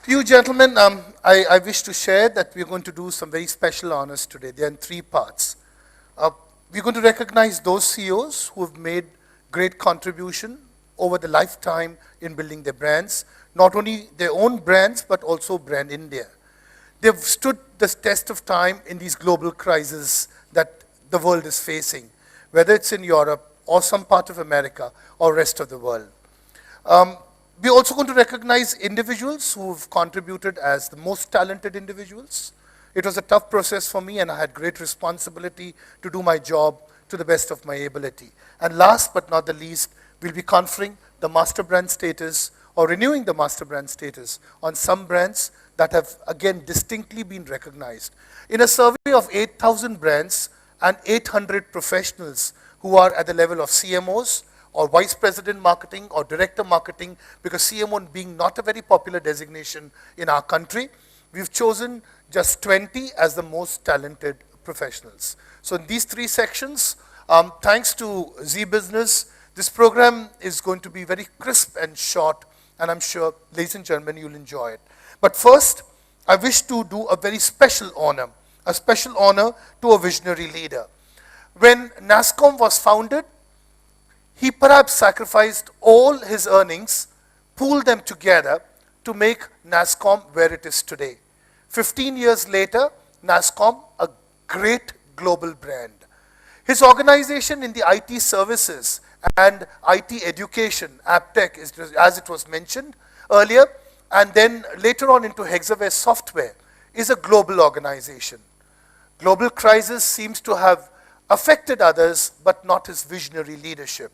You gentlemen, I wish to share that we're going to do some very special honors today. They're in three parts. Uh, we're going to recognize those CEOs who have made great contribution over the lifetime in building their brands, not only their own brands, but also Brand India. They've stood the test of time in these global crises that the world is facing, whether it's in Europe or some part of America or rest of the world. We're also going to recognize individuals who've contributed as the most talented individuals. It was a tough process for me and I had great responsibility to do my job to the best of my ability. And last but not the least, we'll be conferring the master brand status or renewing the master brand status on some brands that have again distinctly been recognized. In a survey of 8,000 brands and 800 professionals who are at the level of CMOs, or Vice President Marketing or Director Marketing, because CMO being not a very popular designation in our country, we've chosen just 20 as the most talented professionals. So in these three sections, thanks to Zee Business, this program is going to be very crisp and short, and I'm sure, ladies and gentlemen, you'll enjoy it. But first, I wish to do a very special honor to a visionary leader. When NASSCOM was founded, he perhaps sacrificed all his earnings, pooled them together to make NASSCOM where it is today. 15 years later, NASSCOM, a great global brand. His organization in the IT services and IT education, AppTech, as it was mentioned earlier, and then later on into Hexaware Software, is a global organization. Global crisis seems to have affected others, but not his visionary leadership.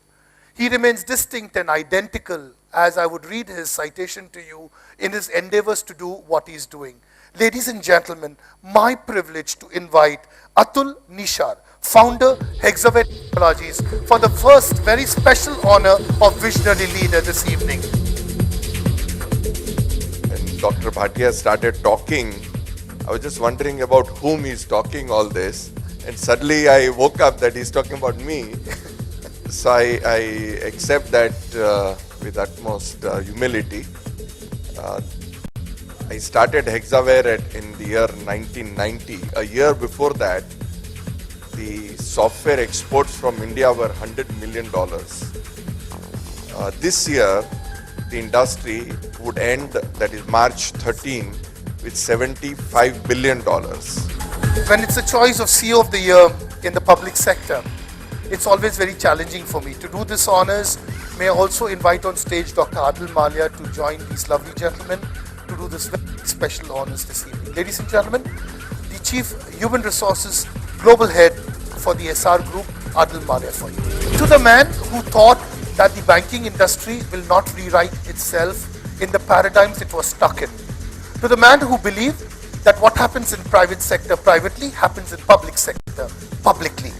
He remains distinct and identical, as I would read his citation to you, in his endeavors to do what he's doing. Ladies and gentlemen, my privilege to invite Atul Nishar, founder, Hexaware Technologies, for the first very special honor of Visionary Leader this evening. When Dr. Bhatia started talking, I was just wondering about whom he's talking all this, and suddenly I woke up that he's talking about me. So I accept that with utmost humility. I started Hexaware in the year 1990. A year before that, the software exports from India were $100 million. This year, the industry would end, that is March 13, with $75 billion. When it's a choice of CEO of the Year in the public sector, it's always very challenging for me. To do this honors, may I also invite on stage Dr. Adil Malia to join these lovely gentlemen to do this very special honors this evening. Ladies and gentlemen, the Chief Human Resources Global Head for the SR Group, Adil Malia for you. To the man who thought that the banking industry will not rewrite itself in the paradigms it was stuck in. To the man who believed that what happens in private sector privately happens in public sector publicly.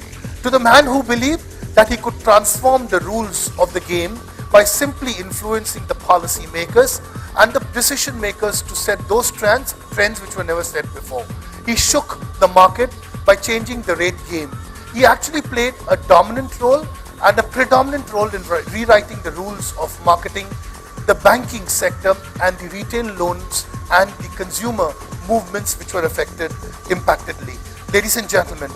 To the man who believed that he could transform the rules of the game by simply influencing the policy makers and the decision makers to set those trends which were never set before. He shook the market by changing the rate game. He actually played a dominant role and a predominant role in rewriting the rules of marketing, the banking sector, and the retail loans and the consumer movements which were affected impactedly. Ladies and gentlemen,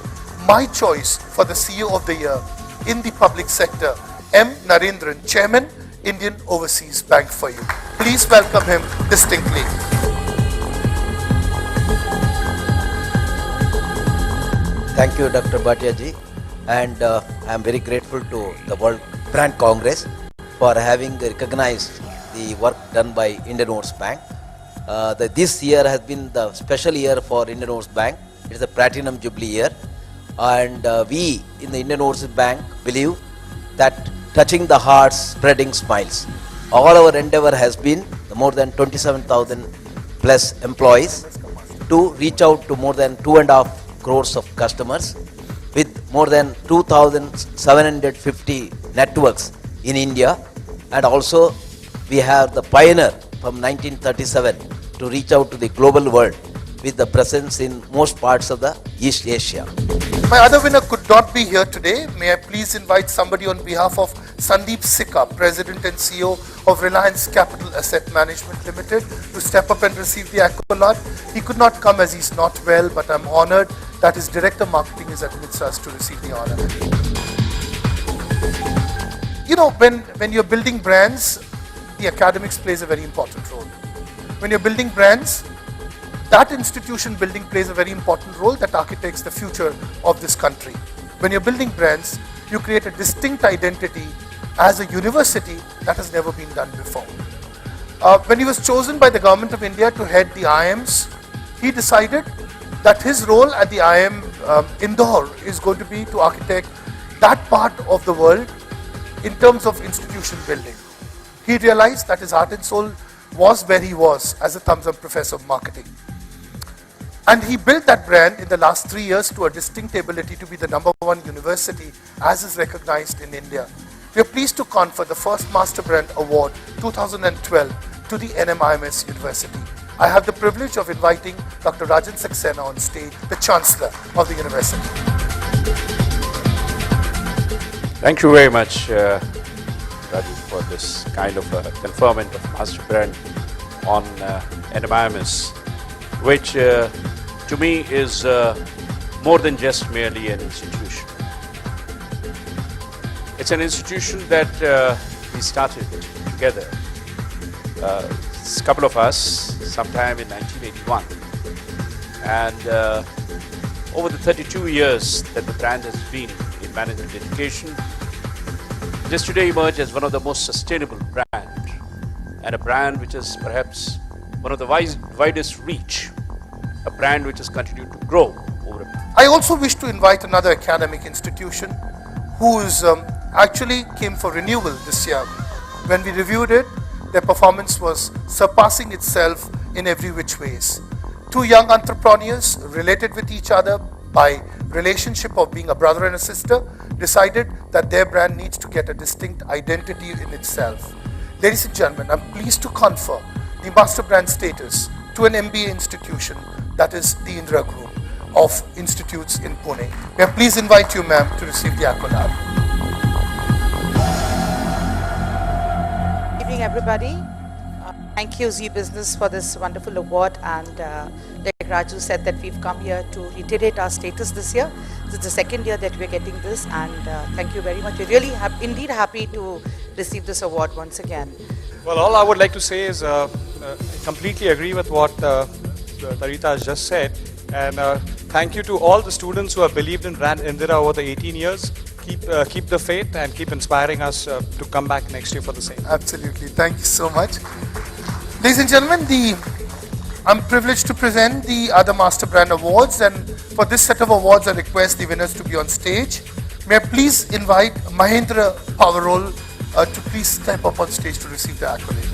my choice for the CEO of the Year in the public sector, M. Narendran, Chairman, Indian Overseas Bank for you. Please welcome him distinctly. Thank you, Dr. Bhatia ji, and I am very grateful to the World Brand Congress for having recognized the work done by Indian Overseas Bank. This year has been the special year for Indian Overseas Bank. It is the Platinum Jubilee year. And we in the Indian Overseas Bank believe that touching the hearts, spreading smiles. All our endeavor has been the more than 27,000 plus employees to reach out to more than 2.5 crores of customers with more than 2,750 networks in India. And also we have the pioneer from 1937 to reach out to the global world with the presence in most parts of the East Asia. My other winner could not be here today. May I please invite somebody on behalf of Sandeep Sikka, President and CEO of Reliance Capital Asset Management Limited, to step up and receive the accolade. He could not come as he's not well, but I'm honored that his Director Marketing is amidst us to receive the honor. You know, when you're building brands, the academics plays a very important role. When you're building brands, that institution building plays a very important role that architects the future of this country. When you're building brands, you create a distinct identity as a university that has never been done before. When he was chosen by the Government of India to head the IIMs, he decided that his role at the IIM Indore is going to be to architect that part of the world in terms of institution building. He realized that his heart and soul was where he was as a thumbs-up professor of marketing. And he built that brand in the last 3 years to a distinct ability to be the #1 university as is recognized in India. We are pleased to confer the first Master Brand Award 2012 to the NMIMS University. I have the privilege of inviting Dr. Rajan Saxena on stage, the Chancellor of the University. Thank you very much, Raju, for this kind of conferment of Master Brand on NMIMS, which to me is more than just merely an institution. It's an institution that we started together, a couple of us, sometime in 1981. And over the 32 years that the brand has been in management education, it has today emerged as one of the most sustainable brands, and a brand which is perhaps one of the widest reach, a brand which has continued to grow over a I also wish to invite another academic institution who's actually came for renewal this year. When we reviewed it, their performance was surpassing itself in every which ways. Two young entrepreneurs related with each other by relationship of being a brother and a sister decided that their brand needs to get a distinct identity in itself. Ladies and gentlemen, I'm pleased to confer the Master Brand status to an MBA institution, that is the Indira Group of institutes in Pune. May I please invite you, ma'am, to receive the accolade. Good evening, everybody. Thank you, Z Business, for this wonderful award. And like Raju said, that we've come here to reiterate our status this year. This is the second year that we're getting this, and thank you very much. We're really indeed happy to receive this award once again. Well, all I would like to say is I completely agree with what Tarita has just said, and thank you to all the students who have believed in Brand Indira over the 18 years. Keep the faith and keep inspiring us to come back next year for the same. Absolutely. Thank you so much. Ladies and gentlemen, I'm privileged to present the other Master Brand Awards, and for this set of awards, I request the winners to be on stage. May I please invite Mahendra Powerol to please step up on stage to receive the accolade.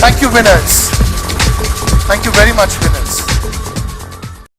Thank you, winners. Thank you very much, winners.